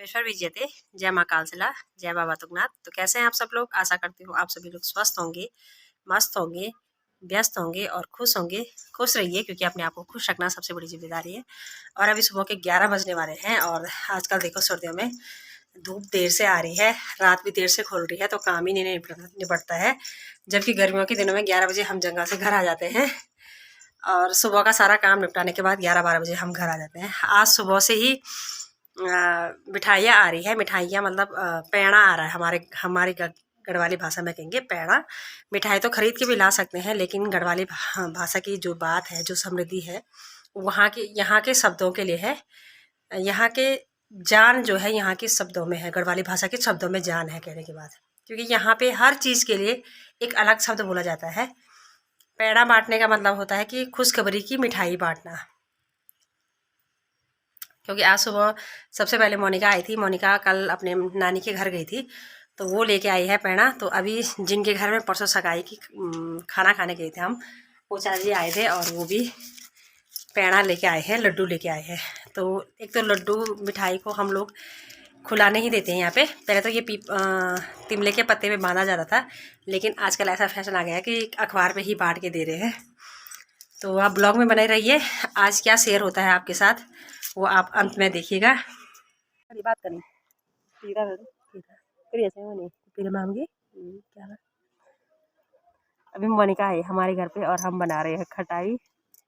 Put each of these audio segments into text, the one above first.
परमेश्वर विजेते, जय माँ कालसिला, जय बाबा तुंगनाथ। तो कैसे हैं आप सब लोग? आशा करती हूँ आप सभी लोग स्वस्थ होंगे, मस्त होंगे, व्यस्त होंगे और खुश होंगे। खुश रहिए क्योंकि अपने आप को खुश रखना सबसे बड़ी जिम्मेदारी है। और अभी सुबह के 11 बजने वाले हैं और आजकल देखो सर्दियों में धूप देर से आ रही है, रात भी देर से खुल रही है, तो काम ही नहीं निपटता है। जबकि गर्मियों के दिनों में 11 बजे हम जंगल से घर आ जाते हैं और सुबह का सारा काम निपटाने के बाद 11-12 बजे हम घर आ जाते हैं। आज सुबह से ही मिठाइयाँ आ रही है। मिठाइयाँ मतलब पेड़ा आ रहा है, हमारी गढ़वाली भाषा में कहेंगे पेड़ा। मिठाई तो खरीद के भी ला सकते हैं, लेकिन गढ़वाली भाषा की जो बात है, जो समृद्धि है, यहाँ के शब्दों के लिए है। यहाँ के जान जो है यहाँ के शब्दों में है, गढ़वाली भाषा के शब्दों में जान है कहने की बात। क्योंकि यहाँ पे हर चीज़ के लिए एक अलग शब्द बोला जाता है। पेड़ा बांटने का मतलब होता है कि खुशखबरी की मिठाई बांटना। क्योंकि आज सुबह सबसे पहले मोनिका आई थी। मोनिका कल अपने नानी के घर गई थी, तो वो लेके आई है पेड़ा। तो अभी जिनके घर में परसों सगाई की खाना खाने गए थे हम, वो चाची आए थे और वो भी पेड़ा लेके आए हैं, लड्डू लेके आए हैं। तो एक तो लड्डू मिठाई को हम लोग खुलाने ही देते हैं यहाँ पे। पहले तो ये तिमले के पत्ते में बांधा जाता था, लेकिन आजकल ऐसा फैशन आ गया है कि अखबार पे ही बांट के दे रहे हैं। तो आप ब्लॉग में बने रहिए। आज क्या शेयर होता है आपके साथ वो आप अंत में देखिएगा। बात करनी क्या अभी मोनिका है हमारे घर पे और हम बना रहे हैं खटाई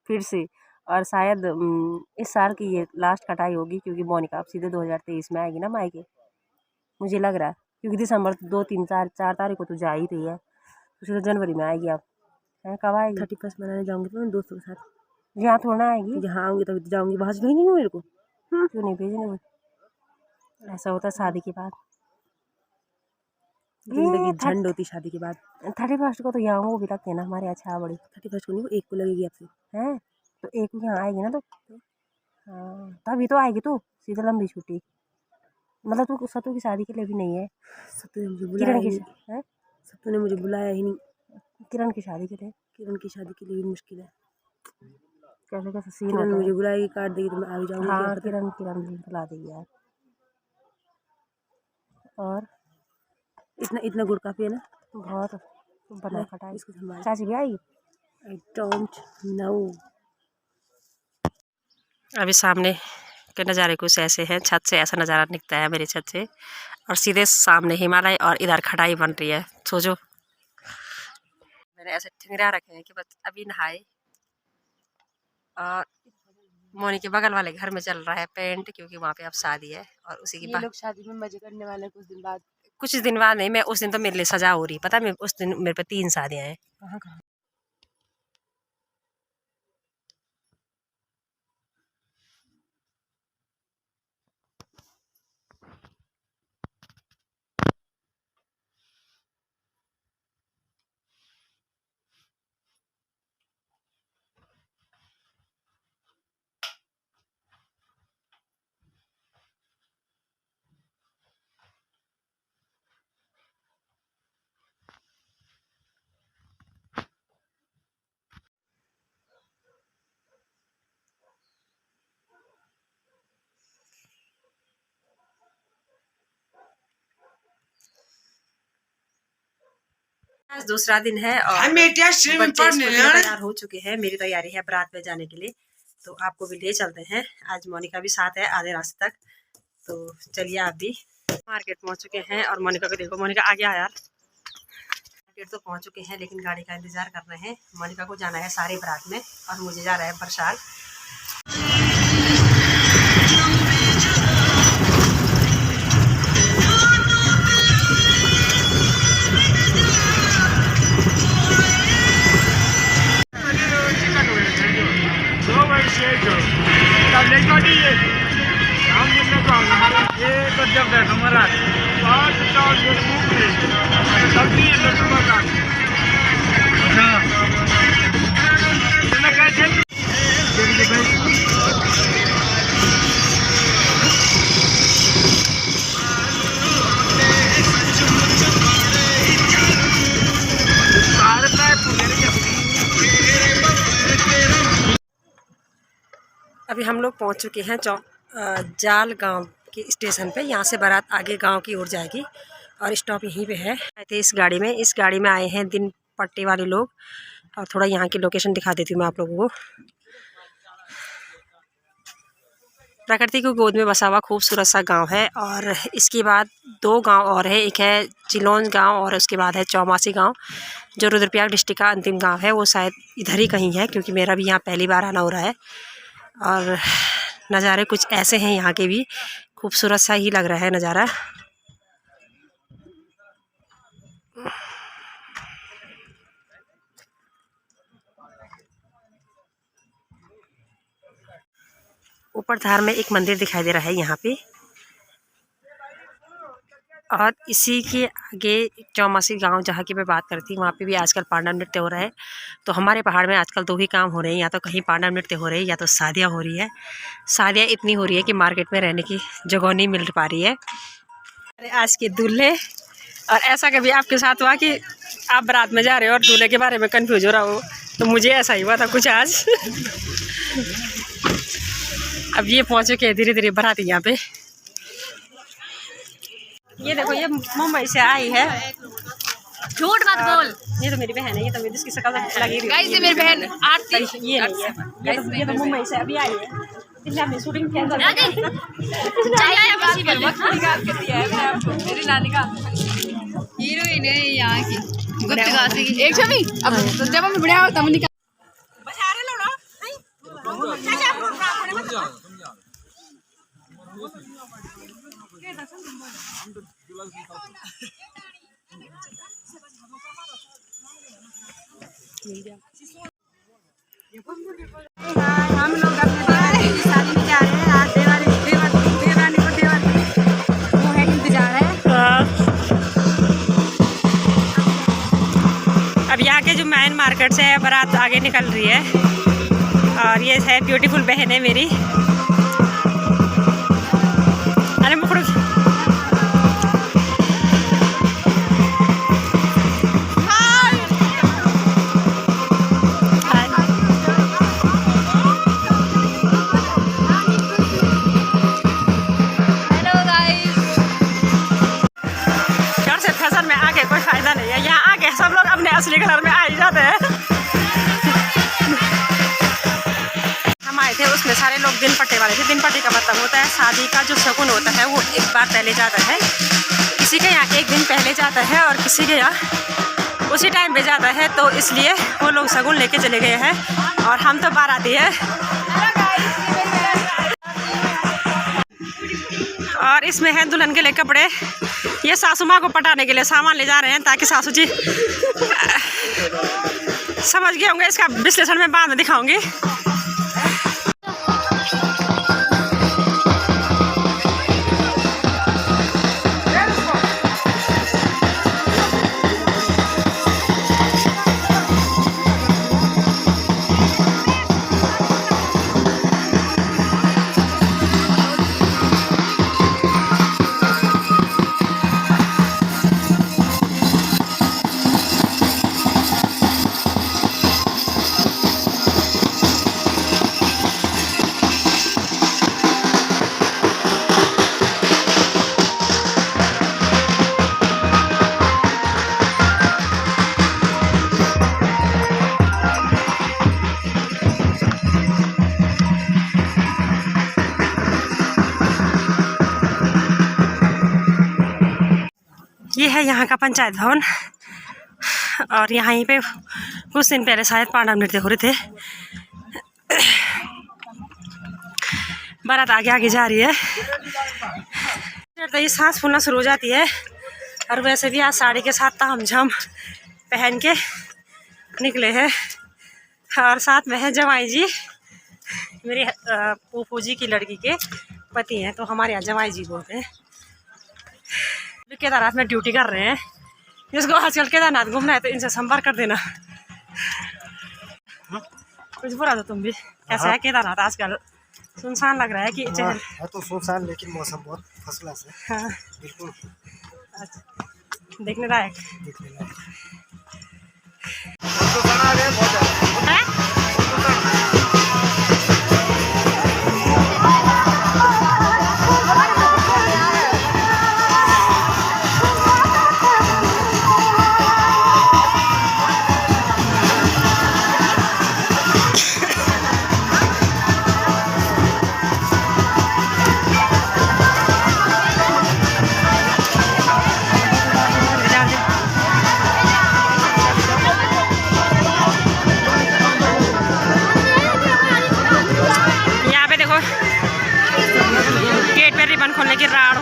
फिर से। और शायद इस साल की ये लास्ट खटाई होगी, क्योंकि मोनिका अब सीधे 2023 में आएगी ना मायके, मुझे लग रहा है। क्योंकि दिसंबर 2, 3, 4 तारीख को तो जा ही रही है, तो सीधे जनवरी में आएगी। अब है कब आएगी? 31 मनाने जाऊँगी तो दोस्तों के साथ। यहाँ थोड़ा आएगी, यहाँ आऊँगी तब जाऊँगी, वहाँ से भेजेंगे मेरे को। क्यों नहीं भेजेंगे? ऐसा होता है शादी के बाद, जिंदगी झंड होती शादी के बाद। 31 को तो यहाँ वो भी रखते हैं ना हमारे। अच्छा बड़ी 31 को नहीं, वो 1 को लगेगी आपसे है, तो 1 को यहाँ आएगी ना। तो हाँ तभी तो आएगी तू सीधा लंबी छुट्टी। मतलब तू सत्तू की शादी के लिए भी नहीं है? सत्तू ने मुझे बुलाया ही नहीं। सत्तू ने मुझे बुलाया ही नहीं। किरण की शादी के लिए? किरण की शादी के लिए मुश्किल है। कैसे कैसे सीन होता है। मुझे बुलाएगी, काट देगी तो मैं आ जाऊँगी। हाँ किरण बुला देगी यार। और इतना गुड़ काफी है ना? बहुत बना खटाई। इसको संभाल। चाची भी आई? I don't know. अभी सामने के नज़ारे कुछ ऐसे हैं, छत से ऐसा नज़ारा दिखता है मेरी छत से, और सीधे सामने हिमालय और इधर खटाई बन रही है। सोचो मैंने ऐसे ठिंगरा रखे हैं कि बस अभी नहाए। और मोनी के बगल वाले घर में चल रहा है पेंट, क्योंकि वहाँ पे अब शादी है और उसी की लोग शादी में मजे करने वाले कुछ दिन बाद नहीं, मैं उस दिन तो मेरे लिए सजा हो रही, पता है। मैं उस दिन मेरे पे 3 शादियाँ हैं। कहाँ आज दूसरा दिन है और बच्चे स्कूल तैयार हो चुके हैं। मेरी तैयारी है बारात में जाने के लिए, तो आपको भी ले चलते हैं। आज मोनिका भी साथ है आधे रास्ते तक, तो चलिए आप भी। मार्केट पहुंच चुके हैं और मोनिका को देखो, मोनिका आ गया यार। मार्केट तो पहुंच चुके हैं, लेकिन गाड़ी का इंतजार कर रहे हैं। मोनिका को जाना है सारी बारात में और मुझे जा रहा है बरसाल। अभी हम लोग पहुंच चुके हैं जाल गांव के स्टेशन पे। यहाँ से बारात आगे गांव की ओर जाएगी और स्टॉप यहीं पे है। आए थे इस गाड़ी में आए हैं दिन पट्टी वाले लोग। और थोड़ा यहाँ की लोकेशन दिखा देती हूँ मैं आप लोगों को। प्रकृति की गोद में बसा हुआ खूबसूरत सा गांव है। और इसके बाद 2 गांव और है, एक है चिलौंज गांव और उसके बाद है चौमासी गांव, जो रुद्रप्रयाग डिस्ट्रिक्ट का अंतिम गांव है। वो शायद इधर ही कहीं है, क्योंकि मेरा भी यहाँ पहली बार आना हो रहा है। और नज़ारे कुछ ऐसे हैं यहाँ के भी, खूबसूरत सा ही लग रहा है नज़ारा। ऊपर धार में एक मंदिर दिखाई दे रहा है यहाँ पे। और इसी के आगे चौमासी गांव जहाँ की मैं बात करती हूँ, वहाँ पे भी आजकल पांडव नृत्य हो रहा है। तो हमारे पहाड़ में आजकल 2 ही काम हो रहे हैं, या तो कहीं पांडव नृत्य हो रहे हैं या तो शादियाँ हो रही है। शादियाँ इतनी हो रही है कि मार्केट में रहने की जगह नहीं मिल पा रही है। अरे आज के दूल्हे, और ऐसा कभी आपके साथ हुआ कि आप बारात में जा रहे हो और दूल्हे के बारे में कन्फ्यूज हो रहा हो? तो मुझे ऐसा ही हुआ था कुछ आज। अब ये पहुँच चुके हैं धीरे धीरे बाराती यहाँ पे। ये देखो, ये मुंबई से आई है। झूठ मत बोल। ये तो मेरी बहन है, ये तो जिसकी शक्ल लगी रही गाइस, ये मेरी बहन आरती। ये नहीं है, ये तो मुंबई से अभी आई है। इसलिए हमने शूटिंग किया। मेरी नानी का हीरोइन है यहाँ की, गुप्तकाशी की। एक छवि अब जब हम बड़ा हो तब निकाल। हम लोग अपने देवर की शादी में जा रहे हैं। आज देवरानी को वो है इंतजार है। अब यहाँ के जो मेन मार्केट से है बारात आगे निकल रही है। और ये है ब्यूटीफुल बहन है मेरी। अरे मुखड़ू कोई फायदा नहीं है। यहाँ आके सब लोग अपने असली कलर में आ ही जाते हैं। हम आए थे, उसमें सारे लोग दिन पट्टे वाले थे। दिन पट्टे का मतलब होता है शादी का जो शगुन होता है वो एक बार पहले जाता है। किसी के यहाँ एक दिन पहले जाता है और किसी के यहाँ उसी टाइम पे जाता है। तो इसलिए वो लोग शगुन लेके चले गए हैं और हम तो बाराती है। और इसमें है दुल्हन के लिए कपड़े। ये सासू माँ को पटाने के लिए सामान ले जा रहे हैं, ताकि सासू जी समझ गए होंगे। इसका विश्लेषण मैं बाद में दिखाऊंगी। ये है यहाँ का पंचायत भवन। और यहाँ पे कुछ दिन पहले शायद पांडव नृत्य हो रहे थे। बारात आगे आगे जा रही है तो ये सांस फूलना शुरू हो जाती है। और वैसे भी आज साड़ी के साथ तामझाम पहन के निकले हैं। और साथ में है जवाई जी, मेरी फूफू जी की लड़की के पति हैं। तो हमारे यहाँ जवाई जी बोलते हैं। केदारनाथ में ड्यूटी कर रहे हैं। जिसको आजकल केदारनाथ घूमना है तो इनसे संपर्क कर देना। कुछ बोला तो तुम भी, कैसा है केदारनाथ आजकल? सुनसान लग रहा है कि है तो सुनसान, लेकिन मौसम बहुत फसला है। हाँ बिल्कुल। अच्छा, देखने लायक है।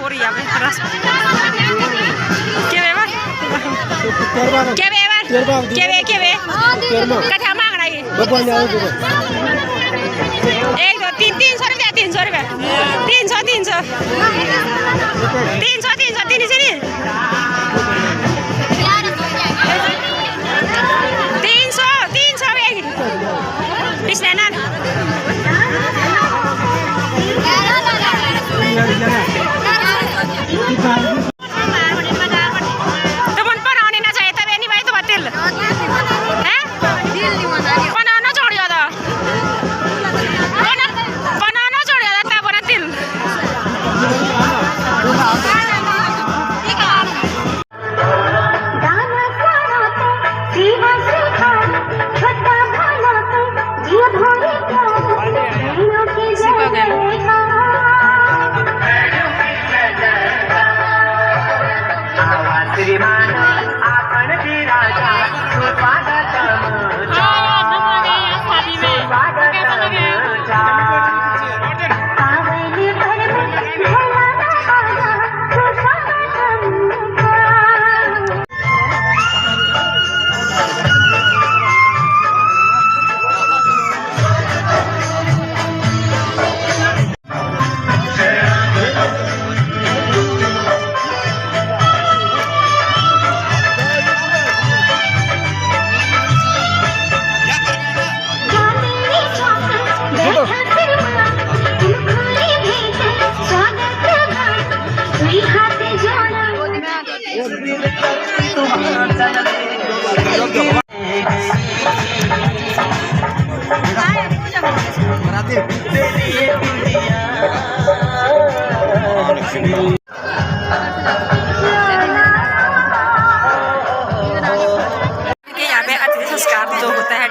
हो रही है अभी रस के बेवर के बेवर के बे कथा मांग रहा है 1 2 3 300 रुपया 300 रुपया 300 300 300 300 300 पिछले ना तो मन पर आने ना चाहिए तब नहीं भाई तो बतिल हैं बनाना छोड़ दिया था बनाना छोड़ दिया था तब बना तिल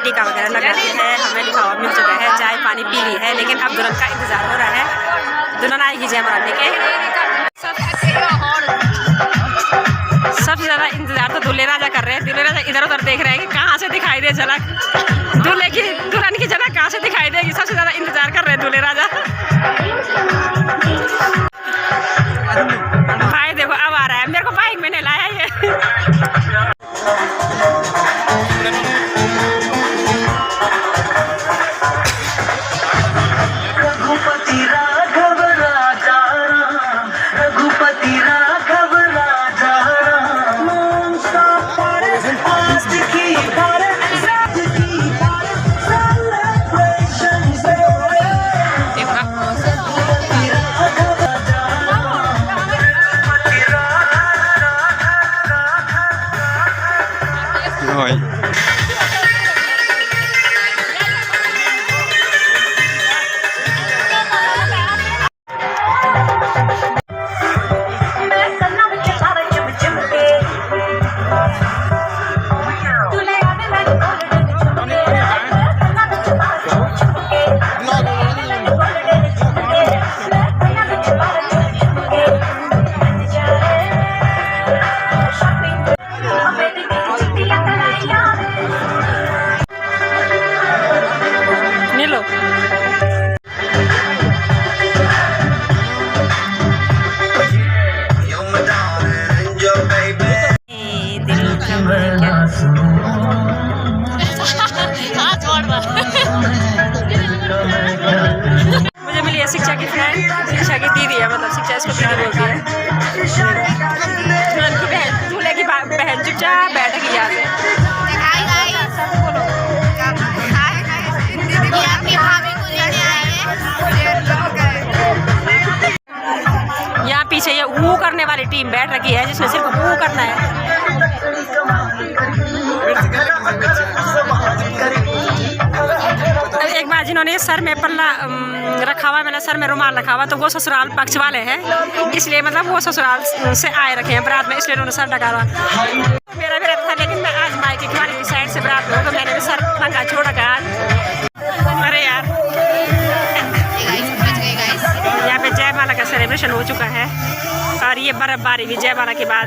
टीका वगैरह लगाते हैं, हमें लिखा हुआ मिल चुका है, चाय पानी पी ली है, लेकिन अब दुल्हन का इंतजार हो रहा है। दुल्हन आएगी जयमाला लेके। सबसे ज़्यादा इंतजार तो दूल्हे राजा कर रहे हैं। दूल्हे राजा इधर उधर देख रहे हैं कि कहाँ से दिखाई दे झलक, दुल्हन की झलक कहाँ से दिखाई देगी। सबसे ज़्यादा इंतजार कर रहे हैं दूल्हे राजा। भाई देखो अब आ रहा है, मेरे को बाइक में नहीं लाया ये। मुझे मिली है शिक्षा की फ्रेंड, शिक्षा की दीदी है, मतलब शिक्षा इसको दीदी बोलती है। दूल्हे की बहन चुपचाप बैठ गई याद है। यहाँ पीछे ये ऊ करने वाली टीम बैठ रखी है, जिसमें सिर्फ ऊ करना है। एक बार जिन्होंने सर में पल्ला रखा हुआ, मैंने सर में रुमाल रखा हुआ, तो वो ससुराल पक्ष वाले हैं, इसलिए मतलब वो ससुराल से आए रखे हैं बारात में, इसलिए उन्होंने सर ढका हुआ। मेरा भी रहता था, लेकिन मैं आज मायके की साइड से बारात में हूँ, तो मैंने भी सर नंगा छोड़ रखा आज। अरे यार, यहाँ पे जयमाला का सेलिब्रेशन हो चुका है, और ये बर्फबारी भी जयमाला के बाद।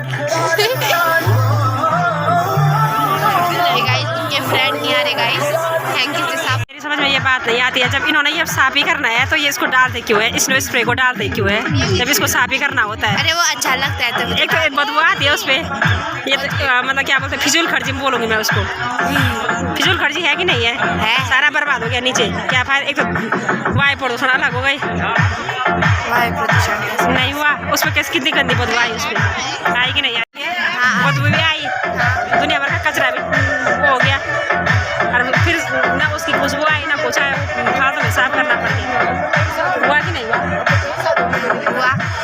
उनके फ्रेंड नहीं आ रहे गाइस, थैंक यू। मेरी समझ समझ में ये बात नहीं आती है, जब इन्होंने ये साफ ही करना है तो ये इसको डालते क्यों है, स्नो स्प्रे को डालते क्यों है जब इसको साफ ही करना होता है। अरे वो अच्छा लगता है तो एक तो बदबू आती है उस पर, ये तो मतलब क्या बोलते हैं, फिजूल खर्ची बोलूँगी मैं उसको। फिजूल खर्ची है कि नहीं है? सारा बर्बाद हो गया नीचे, क्या फायदा। एक तो वायु प्रदूषण अलग हो गई, वायु प्रदूषण नहीं हुआ उस पर कैसे, कितनी गंदी बदबू आई उस पर, आई कि नहीं आई? बदबू भी आई, दुनिया भर का कचरा भी वो हो गया, और फिर ना उसकी खुशबू आई ना कुछ आया, फालतू में साफ करना पड़ गया। हुआ कि नहीं हुआ?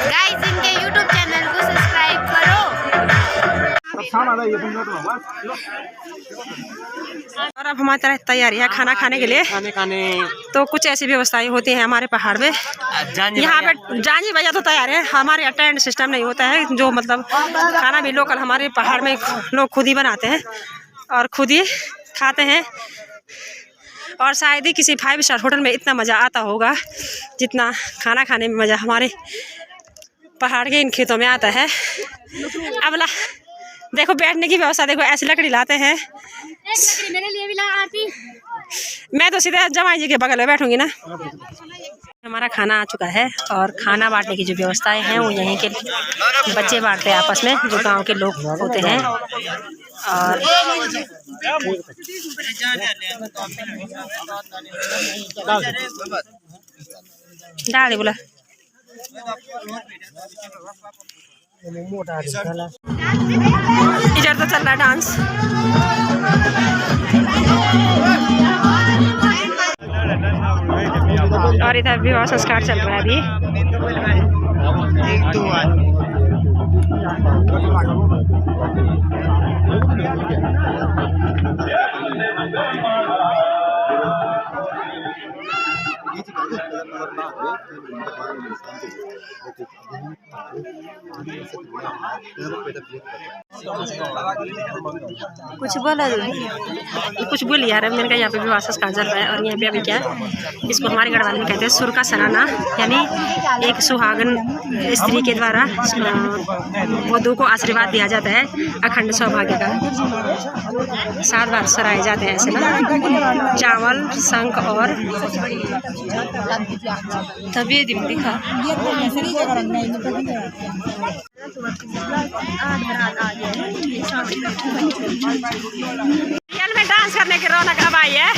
गाइस इनके YouTube चैनल को सब्सक्राइब करो। और अब हमारी तरह तैयारी है खाना खाने के लिए। तो कुछ ऐसी व्यवस्थाएं होती हैं हमारे पहाड़ में। यहाँ पे जानी भैया तो तैयार है, हमारे यहाँ टेंट सिस्टम नहीं होता है, जो मतलब खाना भी लोकल हमारे पहाड़ में लोग खुद ही बनाते हैं और खुद ही खाते हैं। और शायद ही किसी 5 स्टार होटल में इतना मज़ा आता होगा जितना खाना खाने में मज़ा हमारे पहाड़ के इन खेतों में आता है। अब देखो बैठने की व्यवस्था देखो, ऐसी लकड़ी लाते हैं। मेरे लिए भी ला आती। मैं तो सीधे जमाई जी के बगल में बैठूंगी ना। हमारा खाना आ चुका है और खाना बांटने की जो व्यवस्थाएं हैं वो यहीं के बच्चे बांटते हैं आपस में, जो गांव के लोग होते हैं। और डाली बोला इधर तो चल रहा है डांस। और इधर विवाह संस्कार चल रहा है अभी। कुछ बोला कुछ बोल यार, मैंने कहा यहाँ पे विवाह संस्कार चल रहा है। और यहाँ पे अभी क्या है, इसको हमारे गढ़वाल में कहते हैं सुर का सराहना, यानी एक सुहागन स्त्री के द्वारा वधू को आशीर्वाद दिया जाता है अखंड सौभाग्य का। 7 बार सराए जाते हैं ऐसे ना, चावल शंख और तभी दिखा। रियल में डांस करने की रौनक अब आई है।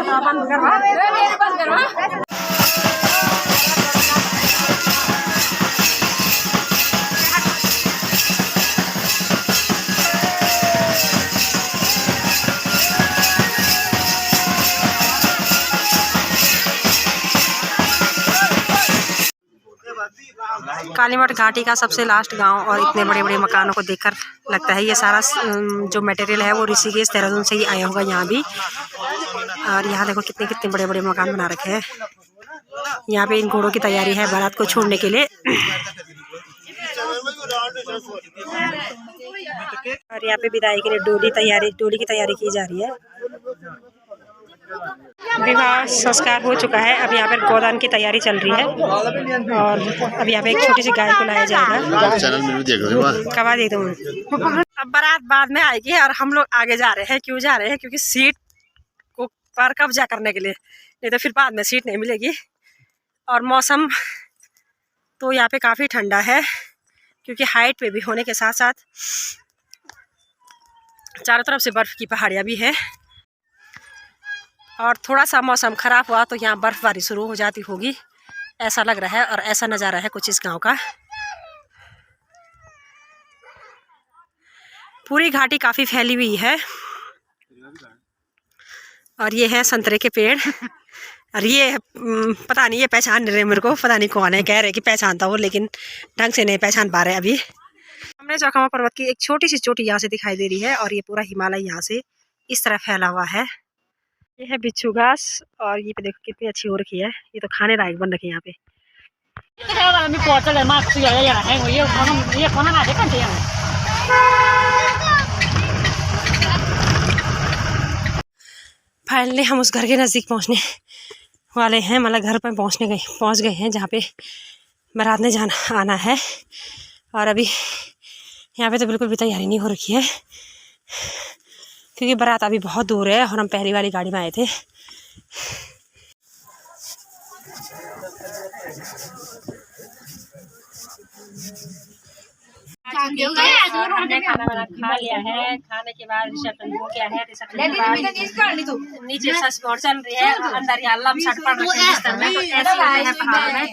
बंद करवा कालीमठ घाटी का सबसे लास्ट गांव और इतने बड़े बड़े मकानों को देखकर लगता है ये सारा जो मटेरियल है वो ऋषिकेश देहरादून से ही आया होगा यहाँ भी। और यहाँ देखो कितने कितने बड़े बड़े मकान बना रखे हैं। यहाँ पे इन घोड़ों की तैयारी है बारात को छोड़ने के लिए। और यहाँ पे विदाई के लिए डोली की तैयारी की जा रही है। विवाह संस्कार हो चुका है, अब यहाँ पर गोदान की तैयारी चल रही है। और अब यहाँ पे एक छोटी सी गाय को लाया जाएगा। कवा दे दूँ। अब बारात बाद में आएगी और हम लोग आगे जा रहे हैं। क्यों जा रहे हैं? क्योंकि सीट को पर कब्जा करने के लिए, नहीं तो फिर बाद में सीट नहीं मिलेगी। और मौसम तो यहाँ पे काफ़ी ठंडा है क्योंकि हाइट पे भी होने के साथ साथ चारों तरफ से बर्फ़ की पहाड़ियाँ भी है। और थोड़ा सा मौसम ख़राब हुआ तो यहाँ बर्फ़बारी शुरू हो जाती होगी, ऐसा लग रहा है। और ऐसा नज़ारा है कुछ इस गांव का। पूरी घाटी काफ़ी फैली हुई है। और ये है संतरे के पेड़। और ये पता नहीं, ये पहचान नहीं रहे मेरे को, पता नहीं कौन है। कह रहे कि पहचानता हो लेकिन ढंग से नहीं पहचान पा रहे अभी। हमने चौखामा पर्वत की एक छोटी सी चोटी यहाँ से दिखाई दे रही है और ये पूरा हिमालय यहाँ से इस तरह फैला हुआ है। ये है बिच्छू घास और ये पे देखो कितनी अच्छी हो रखी है। ये तो खाने लायक बन रखी है यहाँ पे। फाइनली हम उस घर के नज़दीक पहुँचने वाले हैं, मतलब घर पर पहुँच गए हैं जहाँ पे बारात ने आना है। और अभी यहाँ पे तो बिल्कुल भी तैयारी नहीं हो रखी है क्योंकि बारात अभी बहुत दूर है और हम पहली वाली गाड़ी में आए थे। हमने खाना वाना खा लिया है। खाने के बाद रिसेप्शन हो गया है। रिसेप्शन के बाद नीचे सच चल रही है, अंदर यहाँ लमसट पड़ रही है बिस्तर में, तो ऐसे होते हैं पहाड़ में।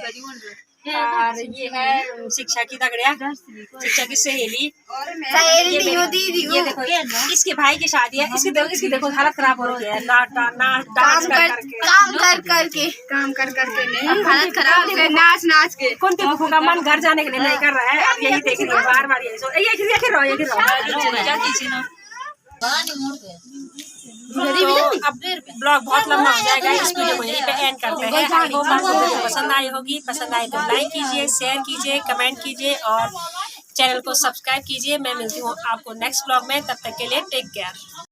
और ये है शिक्षा की दगड़िया, शिक्षा की सहेली। ये देखो इसके भाई की शादी है। इसकी देखो हालत खराब हो रही है। काम कर करके नहीं, हालत खराब है। नाच के कौन का मन घर जाने के लिए नहीं कर रहा है। अब यही देख रही है बार बार अब ब्लॉग बहुत लंबा हो जाएगा, इस वीडियो को यहीं पे एंड करते हैं। आई होप आपको वीडियो पसंद आई होगी। पसंद आए तो लाइक कीजिए, शेयर कीजिए, कमेंट कीजिए और चैनल को सब्सक्राइब कीजिए। मैं मिलती हूँ आपको नेक्स्ट ब्लॉग में, तब तक के लिए टेक केयर।